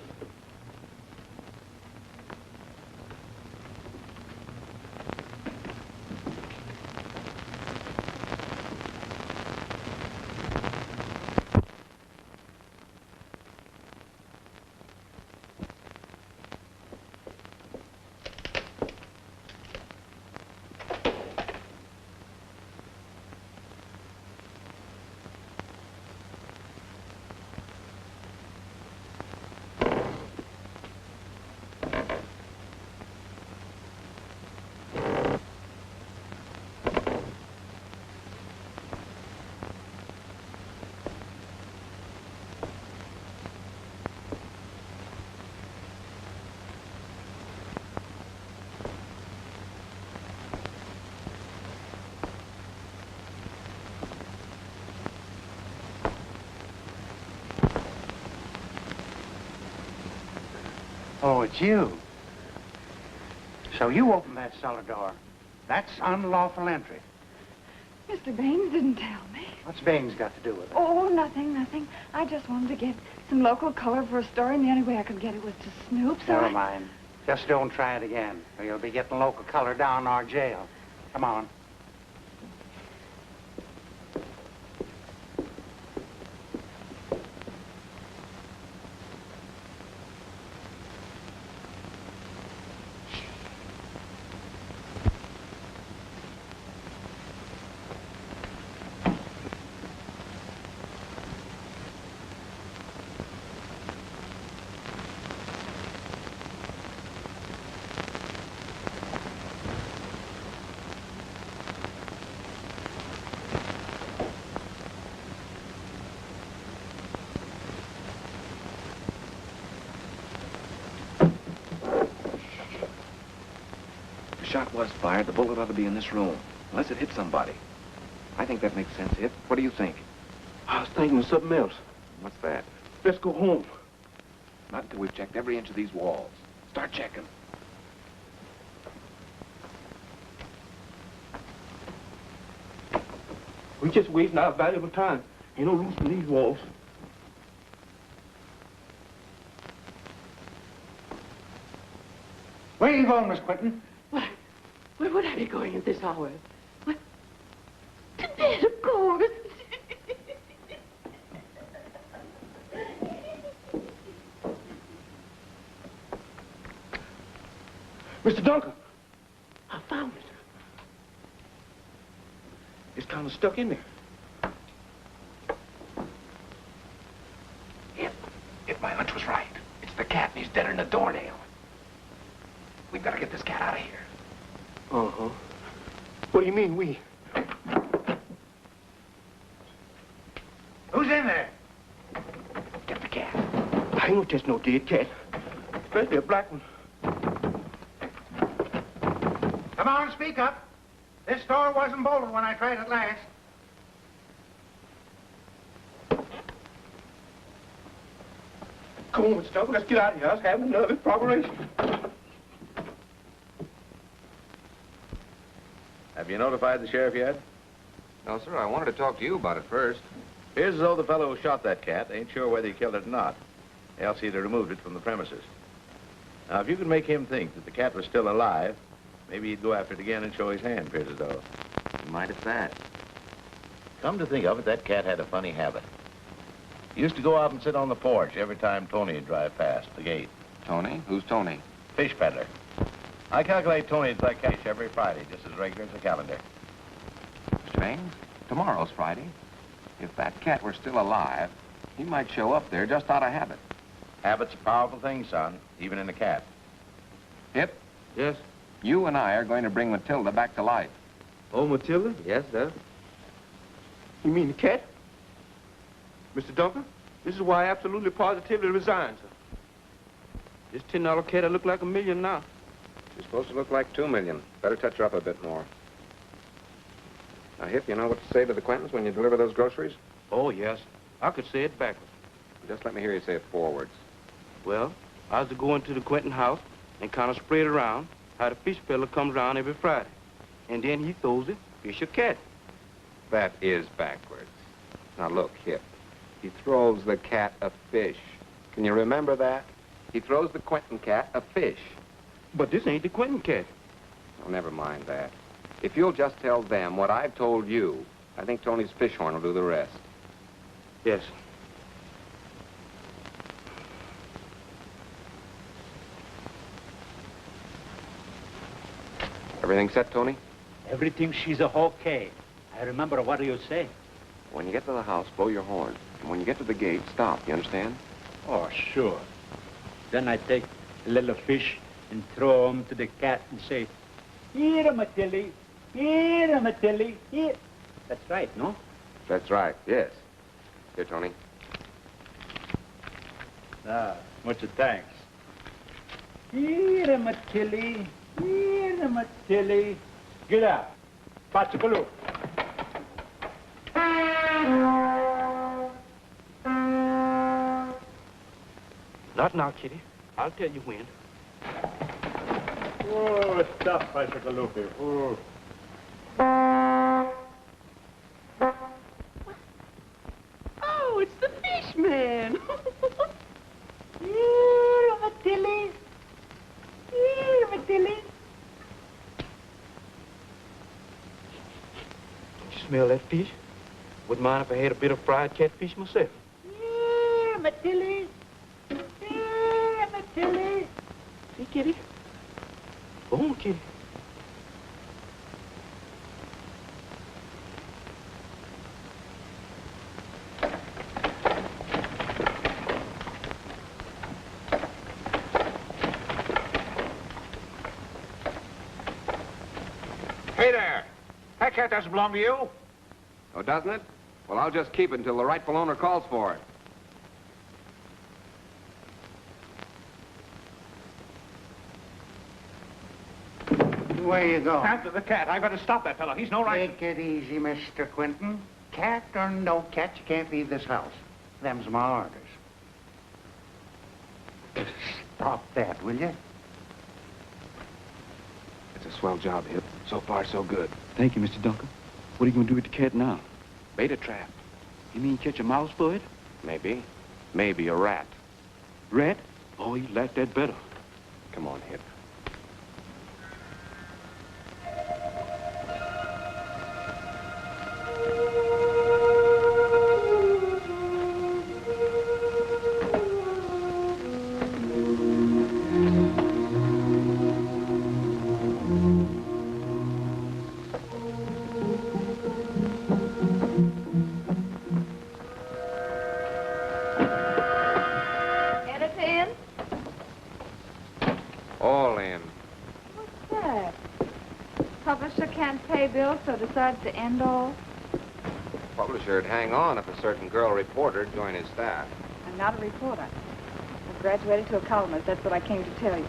Oh, it's you. So you opened that cellar door. That's unlawful entry. Mr. Baines didn't tell me. What's Baines got to do with it? Oh, nothing, nothing. I just wanted to get some local color for a story, and the only way I could get it was to Snoop, so Never mind. Just don't try it again, or you'll be getting local color down in our jail. Come on. The shot was fired. The bullet ought to be in this room, unless it hit somebody. I think that makes sense, Hip. What do you think? I was thinking of something else. What's that? Let's go home. Not until we've checked every inch of these walls. Start checking. We just wasting our valuable time. Ain't no roof in these walls. Where are you going, Miss Quentin? Where would I be going at this hour? What? To bed, of course. Mr. Duncan. I found it. It's kind of stuck in there. If my hunch was right, it's the cat and he's deader than a doornail. We've got to get this cat out of here. Uh-huh. What do you mean, we? Who's in there? Get the cat. I ain't gonna touch no dead cat. Especially a black one. Come on, speak up. This door wasn't bolted when I tried it last. Come on, Mr. Duncan, let's get out of here. I was having another operation. Have you notified the sheriff yet? No, sir. I wanted to talk to you about it first. Here's as though the fellow who shot that cat ain't sure whether he killed it or not. Else he'd have removed it from the premises. Now, if you could make him think that the cat was still alive, maybe he'd go after it again and show his hand, appears as though. You might at that. Come to think of it, that cat had a funny habit. He used to go out and sit on the porch every time Tony would drive past the gate. Tony? Who's Tony? Fish peddler. I calculate Tony'd collect cash every Friday, just as regular as a calendar. Mr. Baines, tomorrow's Friday. If that cat were still alive, he might show up there just out of habit. Habit's a powerful thing, son, even in a cat. Hip? Yes? You and I are going to bring Matilda back to life. Oh, Matilda? Yes, sir. You mean the cat? Mr. Duncan, this is why I absolutely positively resigned, sir. This $10 cat, I look like $1 million now. She's supposed to look like $2 million. Better touch her up a bit more. Now, Hip, you know what to say to the Quentins when you deliver those groceries? Oh, yes. I could say it backwards. Just let me hear you say it forwards. Well, I was to go into the Quentin house and kind of spread around how the fish fella comes around every Friday. And then he throws the fish a cat. That is backwards. Now, look, Hip. He throws the cat a fish. Can you remember that? He throws the Quentin cat a fish. But this ain't the Quentin cat. Oh, never mind that. If you'll just tell them what I've told you, I think Tony's fish horn will do the rest. Yes. Everything set, Tony? Everything, she's okay. I remember what you say. When you get to the house, blow your horn. And when you get to the gate, stop. You understand? Oh, sure. Then I take a little fish and throw him to the cat and say, "Here, Matilly. Here, Matilly. Here." That's right, no? That's right, yes. Here, Tony. Ah, much thanks. Here, Matilly. Here, Matilly. Get up. Patsakaloo. Not now, Kitty. I'll tell you when. Oh, stop, Patsakaloo. Oh. Oh, it's the fish man. Here, Matilly. Here, Matilly. Don't you smell that fish? Wouldn't mind if I had a bit of fried catfish myself. Here, Matilly. Here, Matilly. See, Kitty? Go on, Kitty. Hey there. That cat doesn't belong to you. Oh, doesn't it? Well, I'll just keep it until the rightful owner calls for it. Where you go? After the cat. I've got to stop that fellow. He's no right. Take it easy, Mr. Quentin. Cat or no cat, you can't leave this house. Them's my orders. Stop that, will you? It's a swell job, Hip. So far, so good. Thank you, Mr. Duncan. What are you going to do with the cat now? Bait a trap. You mean catch a mouse for it? Maybe. Maybe a rat. Rat? Oh, you like that better. Come on, Hip. All in. What's that? Publisher can't pay bills, so decides to end all? Publisher'd hang on if a certain girl reporter joined his staff. I'm not a reporter. I've graduated to a columnist. That's what I came to tell you.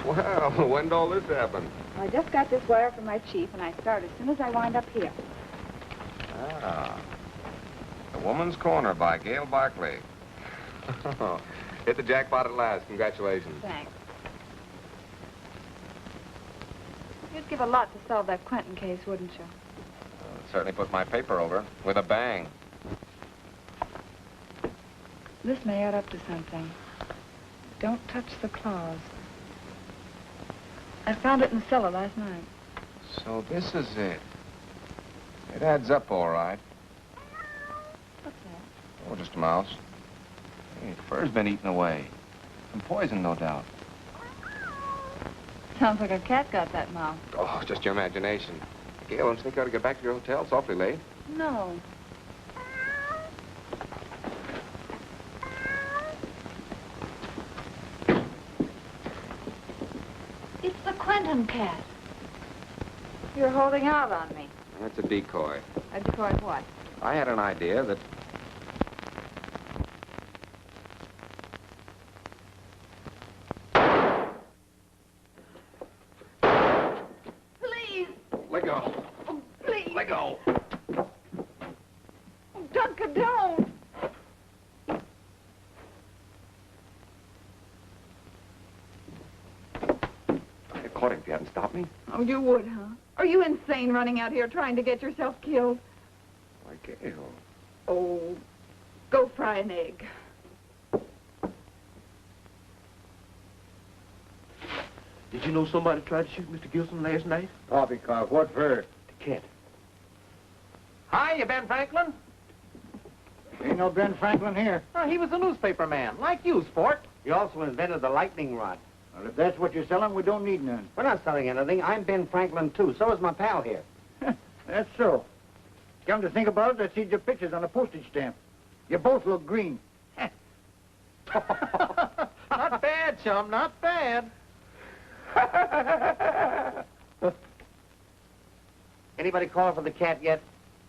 Swell. When did all this happen? I just got this wire from my chief, and I start as soon as I wind up here. Ah. The Woman's Corner by Gail Barclay. Hit the jackpot at last. Congratulations. Thanks. You'd give a lot to solve that Quentin case, wouldn't you? Certainly put my paper over with a bang. This may add up to something. Don't touch the claws. I found it in the cellar last night. So this is it. It adds up all right. What's that? Oh, just a mouse. Hey, fur's been eaten away. Some poison, no doubt. Sounds like a cat got that mouse. Oh, just your imagination. Gail, don't you think you ought to get back to your hotel? It's awfully late. No. It's the Quentin cat. You're holding out on me. That's a decoy. A decoy what? I had an idea that... go. Oh, please. Let go. Oh, Duncan, don't. I'd have caught him if you hadn't stopped me. Oh, you would, huh? Are you insane running out here trying to get yourself killed? Why, Gail. Oh, go fry an egg. Did you know somebody tried to shoot Mr. Gilson last night? Poppycock, what for? The cat. Hi, you Ben Franklin? Ain't no Ben Franklin here. Oh, he was a newspaper man, like you, sport. He also invented the lightning rod. Well, if that's what you're selling, we don't need none. We're not selling anything. I'm Ben Franklin, too. So is my pal here. That's so. Come to think about it, I see your pictures on a postage stamp. You both look green. Not bad, chum, not bad. Anybody calling for the cat yet?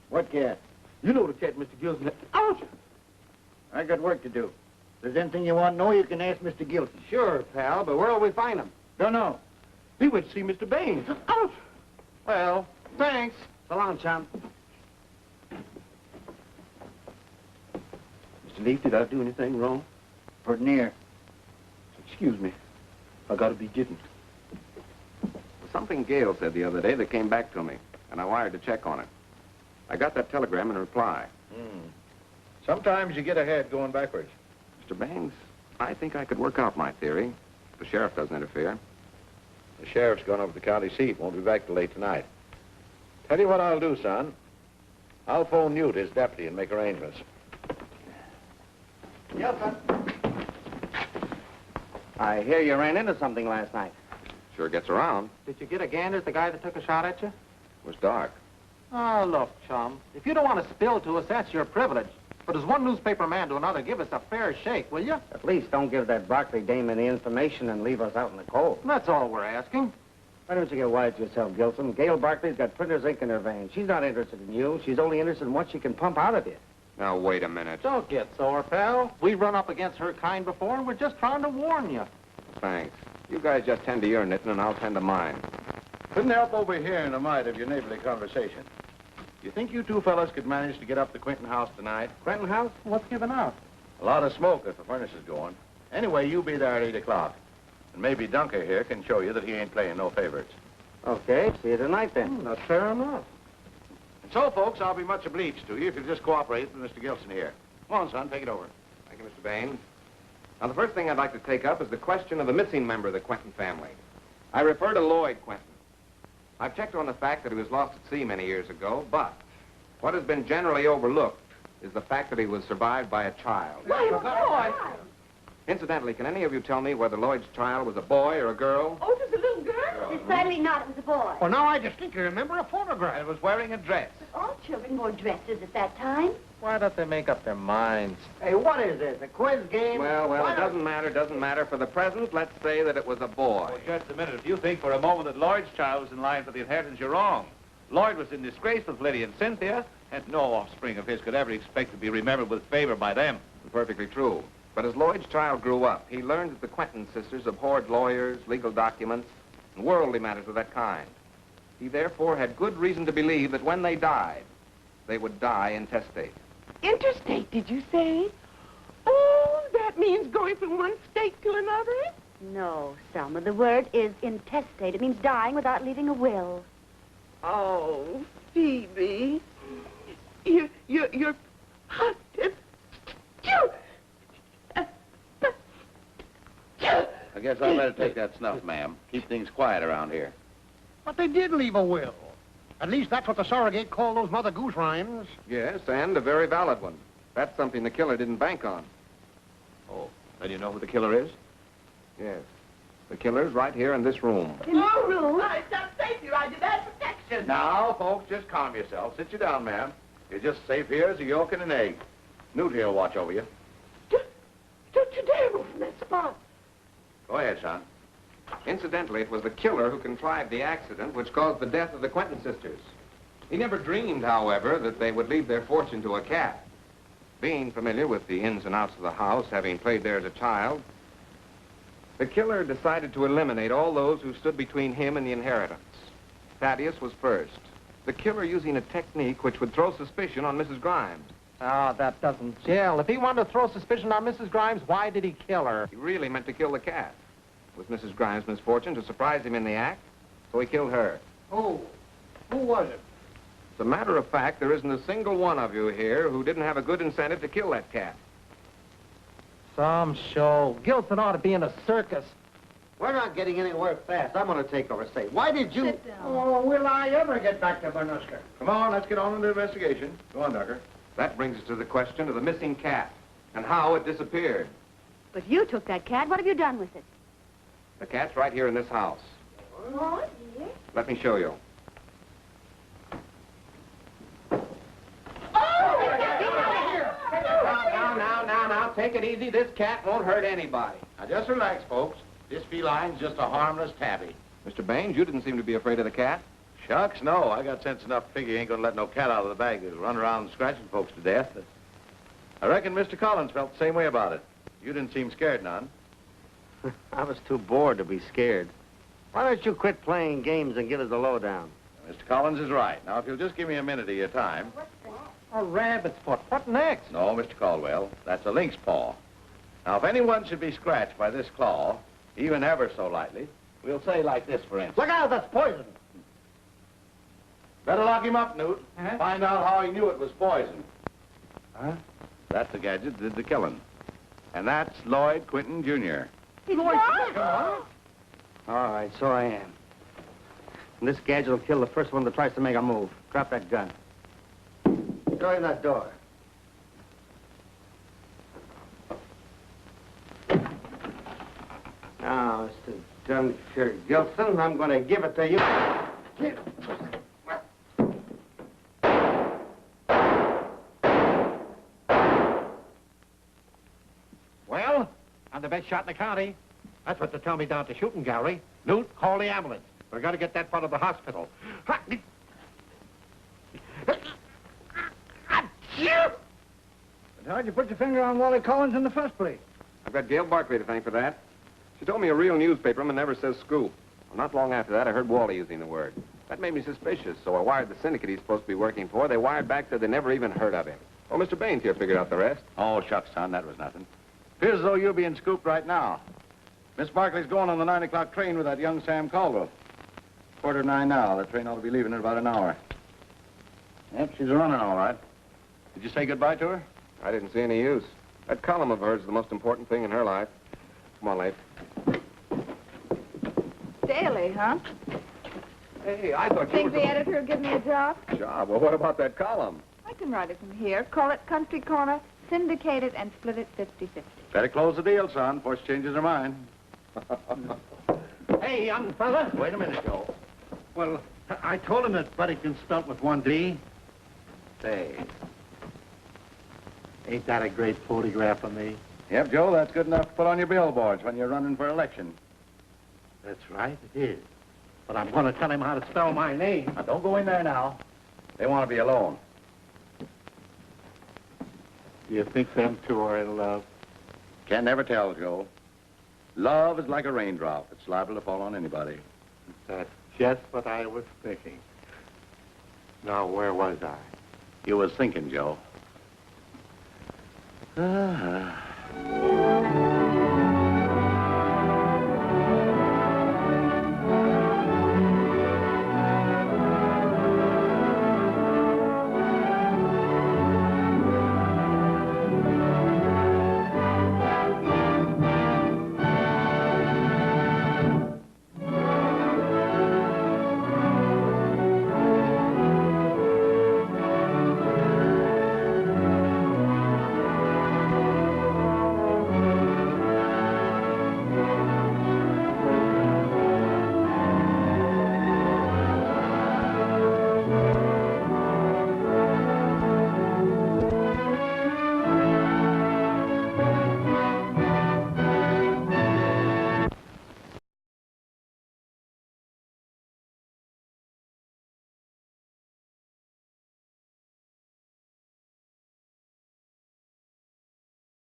What cat? You know the cat, Mr. Gilson. Ouch! I got work to do. If there's anything you want to know, you can ask Mr. Gilson. Sure, pal, but where'll we find him? Don't know. He went to see Mr. Baines. Ouch! Well, thanks. So long, chum. Mr. Leaf, did I do anything wrong? Pretty near. Excuse me. I gotta be getting. Something Gail said the other day that came back to me, and I wired to check on it. I got that telegram in reply. Sometimes you get ahead going backwards. Mr. Baines, I think I could work out my theory if the sheriff doesn't interfere. The sheriff's gone over to the county seat. Won't be back till late tonight. Tell you what I'll do, son. I'll phone Newt, his deputy, and make arrangements. Gilson. I hear you ran into something last night. Sure gets around. Did you get a gander at the guy that took a shot at you? It was dark. Oh, look, chum. If you don't want to spill to us, that's your privilege. But as one newspaper man to another, give us a fair shake, will you? At least don't give that Barkley dame any information and leave us out in the cold. That's all we're asking. Why don't you get wise yourself, Gilson? Gail Barkley's got printer's ink in her veins. She's not interested in you. She's only interested in what she can pump out of you. Now, wait a minute. Don't get sore, pal. We've run up against her kind before, and we're just trying to warn you. Thanks. You guys just tend to your knitting, and I'll tend to mine. Couldn't help overhearing a mite of your neighborly conversation. You think you two fellas could manage to get up the Quinton house tonight? Quinton house? What's giving out? A lot of smoke if the furnace is going. Anyway, you be there at 8 o'clock. And maybe Dunker here can show you that he ain't playing no favorites. Okay, see you tonight then. That's fair enough. And so, folks, I'll be much obliged to you if you'll just cooperate with Mr. Gilson here. Come on, son, take it over. Thank you, Mr. Baines. Now, the first thing I'd like to take up is the question of the missing member of the Quinton family. I refer to Lloyd Quinton. I've checked on the fact that he was lost at sea many years ago, but what has been generally overlooked is the fact that he was survived by a child. Why, of course. Incidentally, can any of you tell me whether Lloyd's child was a boy or a girl? Oh, it was a little girl. Decidedly not. It was a boy. Well, now I distinctly remember a photograph. I was wearing a dress. All children wore dresses at that time. Why don't they make up their minds? Hey, what is this, a quiz game? Well, it doesn't matter. For the present, let's say that it was a boy. Oh, just a minute. If you think for a moment that Lloyd's child was in line for the inheritance, you're wrong. Lloyd was in disgrace with Lydia and Cynthia, and no offspring of his could ever expect to be remembered with favor by them. Perfectly true. But as Lloyd's child grew up, he learned that the Quinton sisters abhorred lawyers, legal documents, and worldly matters of that kind. He therefore had good reason to believe that when they died, they would die intestate. Interstate, did you say? Oh, that means going from one state to another? No, Selma. The word is intestate. It means dying without leaving a will. Oh, Phoebe. You're positive. I guess I better take that snuff, ma'am. Keep things quiet around here. But they did leave a will. At least that's what the surrogate called those Mother Goose rhymes. Yes, and a very valid one. That's something the killer didn't bank on. Oh, then you know who the killer is? Yes. The killer's right here in this room. In your room? It's not safe here. I demand protection. Now, folks, just calm yourself. Sit you down, ma'am. You're just safe here as a yolk and an egg. Newt here will watch over you. Don't you dare move from that spot. Go ahead, son. Incidentally, it was the killer who contrived the accident which caused the death of the Quinton sisters. He never dreamed, however, that they would leave their fortune to a cat. Being familiar with the ins and outs of the house, having played there as a child, the killer decided to eliminate all those who stood between him and the inheritance. Thaddeus was first. The killer using a technique which would throw suspicion on Mrs. Grimes. Oh, that doesn't gel. If he wanted to throw suspicion on Mrs. Grimes, why did he kill her? He really meant to kill the cat. It was Mrs. Grimes' misfortune to surprise him in the act, so he killed her. Who? Who was it? As a matter of fact, there isn't a single one of you here who didn't have a good incentive to kill that cat. Some show. Gilson ought to be in a circus. We're not getting anywhere fast. I'm going to take over. Say, why did you... Sit down. Oh, will I ever get back to Bernuska? Come on, let's get on with the investigation. Go on, Ducker. That brings us to the question of the missing cat and how it disappeared. But you took that cat. What have you done with it? The cat's right here in this house. Oh, dear. Let me show you. Now, take it easy. This cat won't hurt anybody. Now, just relax, folks. This feline's just a harmless tabby. Mr. Baines, you didn't seem to be afraid of the cat. Shucks, no. I got sense enough to figure you ain't gonna let no cat out of the bag that's run around scratching folks to death. But I reckon Mr. Collins felt the same way about it. You didn't seem scared none. I was too bored to be scared. Why don't you quit playing games and give us the lowdown? Mr. Collins is right. Now, if you'll just give me a minute of your time. A rabbit's foot. What next? No, Mr. Caldwell, that's a lynx paw. Now, if anyone should be scratched by this claw, even ever so lightly, we'll say like this, for instance. Look out, that's poison. Better lock him up, Newt. Find out how he knew it was poison. Huh? That's the gadget that did the killing. And that's Lloyd Quinton, Jr. All right, so I am. And this gadget will kill the first one that tries to make a move. Drop that gun. Go in that door. Now, Mr. Dunker Gilson, I'm going to give it to you. Well, I'm the best shot in the county. That's what they tell me down at the shooting gallery. Newt, call the ambulance. We're going to get that fellow to the hospital. But how'd you put your finger on Wally Collins in the first place? I've got Gail Barkley to thank for that. She told me a real newspaperman never says scoop. Well, not long after that, I heard Wally using the word. That made me suspicious, so I wired the syndicate he's supposed to be working for. They wired back, said they never even heard of him. Well, Mr. Baines here figured out the rest. Oh, shucks, son, that was nothing. Appears as though you're being scooped right now. Miss Barkley's going on the 9 o'clock train with that young Sam Caldwell. 8:45 now. That train ought to be leaving in about an hour. Yep, she's running all right. Did you say goodbye to her? I didn't see any use. That column of hers is the most important thing in her life. Come on, Leif. Daily, huh? Hey, I thought you Think were... the editor will give me a job? Job? Well, what about that column? I can write it from here. Call it Country Corner, syndicate it, and split it 50-50. Better close the deal, son, before she changes her mind. Hey, young fella. Wait a minute, Joe. Well, I told him that Buddy spelt with one D. Say, ain't that a great photograph of me? Yep, Joe, that's good enough to put on your billboards when you're running for election. That's right, it is. But I'm going to tell him how to spell my name. Now, don't go in there now. They want to be alone. Do you think them two are in love? Can never tell, Joe. Love is like a raindrop. It's liable to fall on anybody. That's just what I was thinking. Now, where was I? You was thinking, Joe.